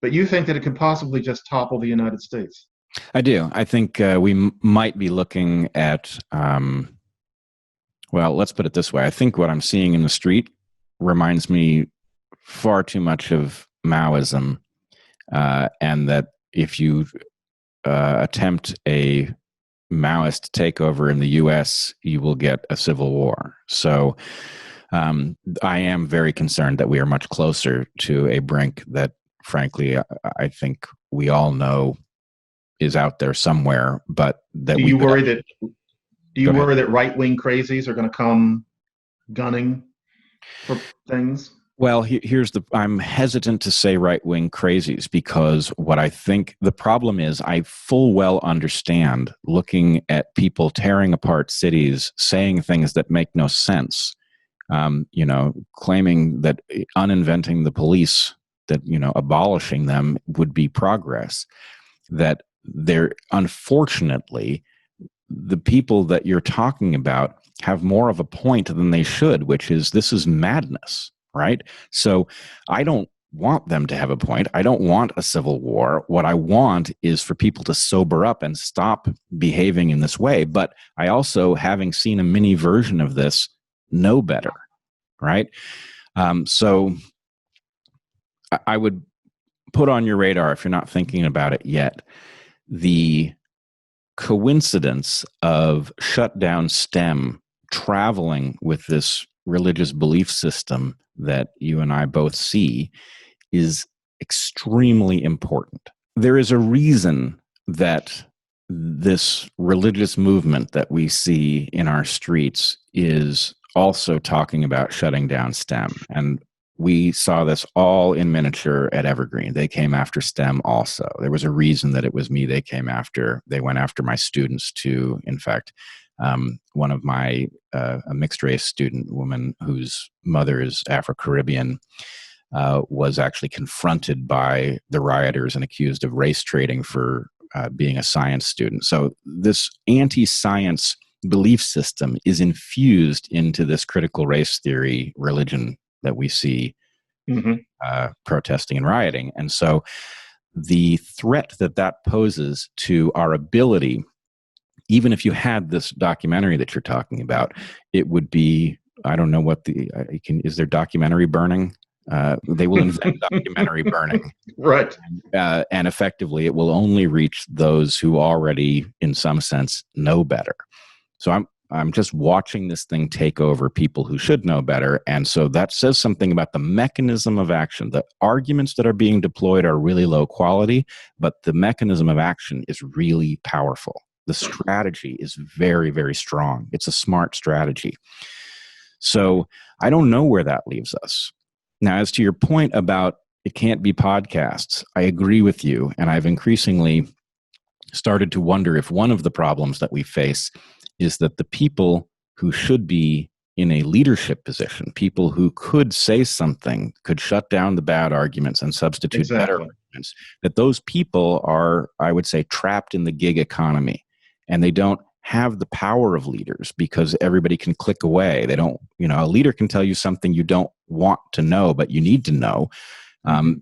But you think that it could possibly just topple the United States? I do. I think we might be looking at, well, let's put it this way. I think what I'm seeing in the street reminds me far too much of Maoism, and that if you attempt a Maoist takeover in the U.S., you will get a civil war. So I am very concerned that we are much closer to a brink that, frankly, I think we all know is out there somewhere, but that Do you worry that right-wing crazies are going to come gunning for things? Well, I'm hesitant to say right-wing crazies, because what I think the problem is, I full well understand looking at people tearing apart cities, saying things that make no sense, claiming that uninventing the police, that, abolishing them would be progress, that they're, unfortunately, the people that you're talking about have more of a point than they should, which is, this is madness, right? So I don't want them to have a point. I don't want a civil war. What I want is for people to sober up and stop behaving in this way. But I also, having seen a mini version of this, know better, right? So I would put on your radar, if you're not thinking about it yet, the coincidence of shutdown STEM traveling with this religious belief system that you and I both see is extremely important. There is a reason that this religious movement that we see in our streets is also talking about shutting down STEM. And we saw this all in miniature at Evergreen. They came after STEM also. There was a reason that it was me they came after. They went after my students too. In fact, one of my, a mixed race student woman whose mother is Afro-Caribbean, was actually confronted by the rioters and accused of race trading for being a science student. So this anti-science belief system is infused into this critical race theory religion that we see protesting and rioting. And so the threat that poses to our ability, even if you had this documentary that you're talking about, it would be, I don't know what is there documentary burning? They will invent documentary burning. Right. And effectively, it will only reach those who already, in some sense, know better. So I'm just watching this thing take over people who should know better. And so that says something about the mechanism of action. The arguments that are being deployed are really low quality, but the mechanism of action is really powerful. The strategy is very, very strong. It's a smart strategy. So I don't know where that leaves us. Now, as to your point about it can't be podcasts, I agree with you. And I've increasingly started to wonder if one of the problems that we face is that the people who should be in a leadership position, people who could say something, could shut down the bad arguments and substitute better arguments, that those people are, I would say, trapped in the gig economy, and they don't have the power of leaders because everybody can click away. They don't, a leader can tell you something you don't want to know, but you need to know.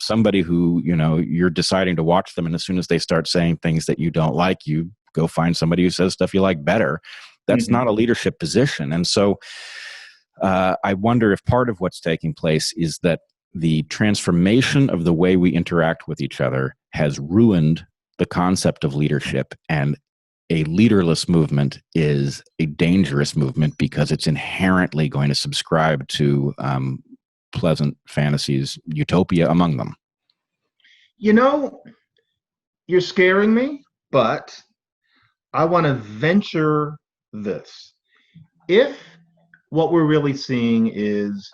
Somebody who, you're deciding to watch them, and as soon as they start saying things that you don't like, you go find somebody who says stuff you like better. That's not a leadership position. And so I wonder if part of what's taking place is that the transformation of the way we interact with each other has ruined the concept of leadership, and a leaderless movement is a dangerous movement because it's inherently going to subscribe to pleasant fantasies, utopia among them. You're scaring me, but I want to venture this. If what we're really seeing is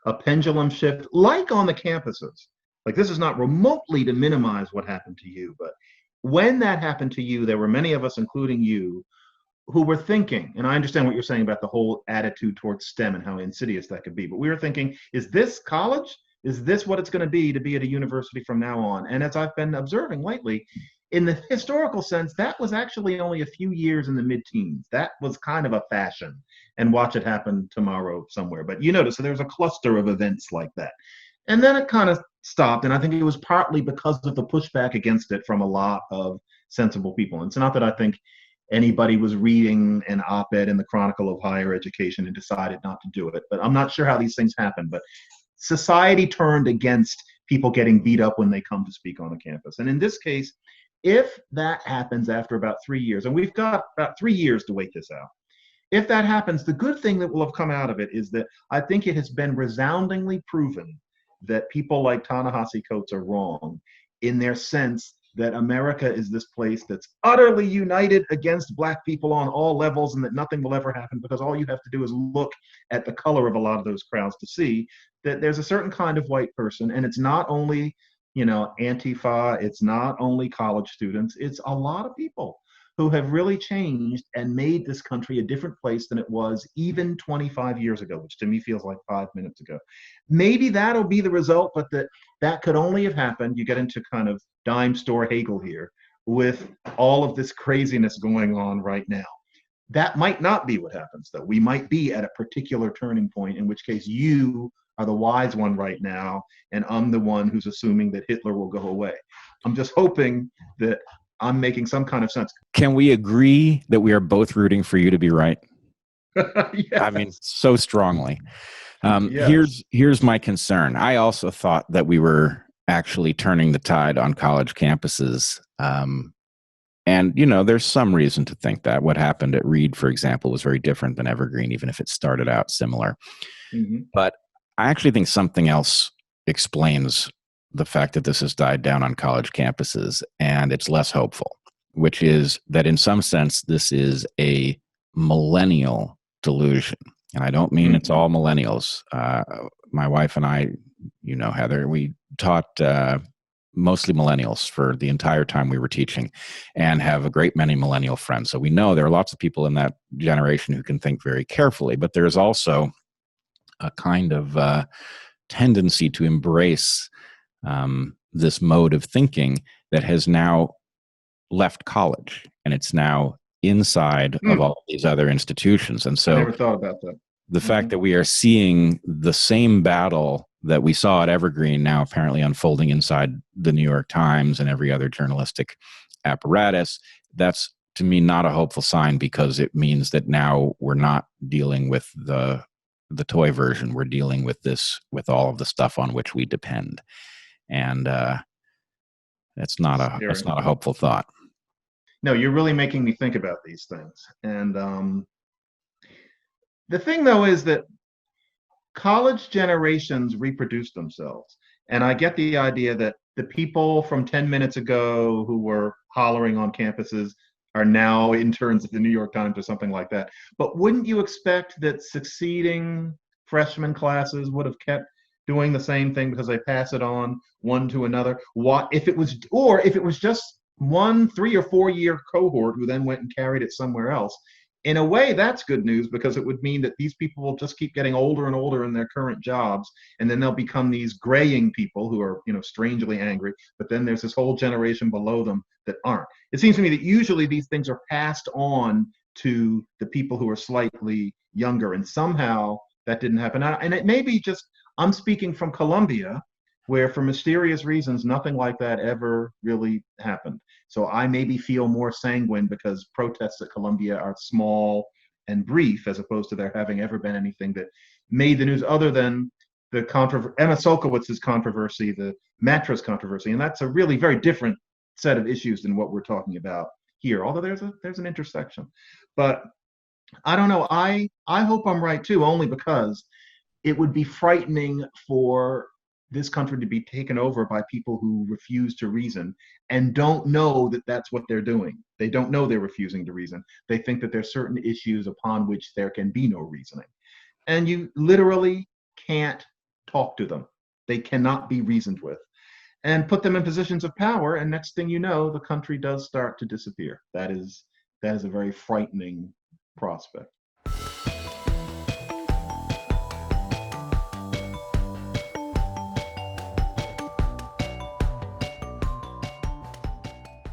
a pendulum shift, like on the campuses, like this is not remotely to minimize what happened to you, but when that happened to you, there were many of us, including you, who were thinking, and I understand what you're saying about the whole attitude towards STEM and how insidious that could be, but we were thinking, is this college? Is this what it's going to be at a university from now on? And as I've been observing lately, in the historical sense, that was actually only a few years in the mid-teens. That was kind of a fashion, and watch it happen tomorrow somewhere. But you notice, so there's a cluster of events like that. And then it kind of stopped. And I think it was partly because of the pushback against it from a lot of sensible people. And it's not that I think anybody was reading an op-ed in the Chronicle of Higher Education and decided not to do it, but I'm not sure how these things happen. But society turned against people getting beat up when they come to speak on a campus. And in this case, if that happens after about 3 years, and we've got about 3 years to wait this out, if that happens, the good thing that will have come out of it is that I think it has been resoundingly proven that people like Ta-Nehisi Coates are wrong in their sense that America is this place that's utterly united against Black people on all levels, and that nothing will ever happen, because all you have to do is look at the color of a lot of those crowds to see that there's a certain kind of white person, and it's not only, Antifa, it's not only college students, it's a lot of people who have really changed and made this country a different place than it was even 25 years ago, which to me feels like 5 minutes ago. Maybe that'll be the result, but that could only have happened. You get into kind of dime store Hegel here with all of this craziness going on right now. That might not be what happens, though. We might be at a particular turning point, in which case you are the wise one right now, and I'm the one who's assuming that Hitler will go away. I'm just hoping that I'm making some kind of sense. Can we agree that we are both rooting for you to be right? Yes. I mean, so strongly. Yes. Here's my concern. I also thought that we were actually turning the tide on college campuses. And, there's some reason to think that. What happened at Reed, for example, was very different than Evergreen, even if it started out similar. Mm-hmm. But I actually think something else explains the fact that this has died down on college campuses, and it's less hopeful, which is that in some sense, this is a millennial delusion. And I don't mean it's all millennials. My wife and I, Heather, we taught mostly millennials for the entire time we were teaching, and have a great many millennial friends. So we know there are lots of people in that generation who can think very carefully, but there's also a kind of tendency to embrace this mode of thinking that has now left college, and it's now inside of all of these other institutions. And so I never thought about that. The fact that we are seeing the same battle that we saw at Evergreen now apparently unfolding inside the New York Times and every other journalistic apparatus, that's to me not a hopeful sign, because it means that now we're not dealing with the toy version. We're dealing with with all of the stuff on which we depend. And that's not a hopeful thought. No, you're really making me think about these things. And the thing, though, is that college generations reproduce themselves. And I get the idea that the people from 10 minutes ago who were hollering on campuses are now interns at the New York Times or something like that. But wouldn't you expect that succeeding freshman classes would have kept doing the same thing because they pass it on one to another? What if it was just 1 3 or 4 year cohort who then went and carried it somewhere else? In a way, that's good news, because it would mean that these people will just keep getting older and older in their current jobs, and then they'll become these graying people who are, strangely angry. But then there's this whole generation below them that aren't. It seems to me that usually these things are passed on to the people who are slightly younger, and somehow that didn't happen. And it may be just, I'm speaking from Columbia, where for mysterious reasons, nothing like that ever really happened. So I maybe feel more sanguine because protests at Columbia are small and brief, as opposed to there having ever been anything that made the news other than the Emma Solkowitz's controversy, the mattress controversy. And that's a really very different set of issues than what we're talking about here, although there's an intersection. But I don't know. I hope I'm right too, only because it would be frightening for this country to be taken over by people who refuse to reason and don't know that that's what they're doing. They don't know they're refusing to reason. They think that there's certain issues upon which there can be no reasoning. And you literally can't talk to them. They cannot be reasoned with. And put them in positions of power, and next thing you know, the country does start to disappear. That is a very frightening prospect.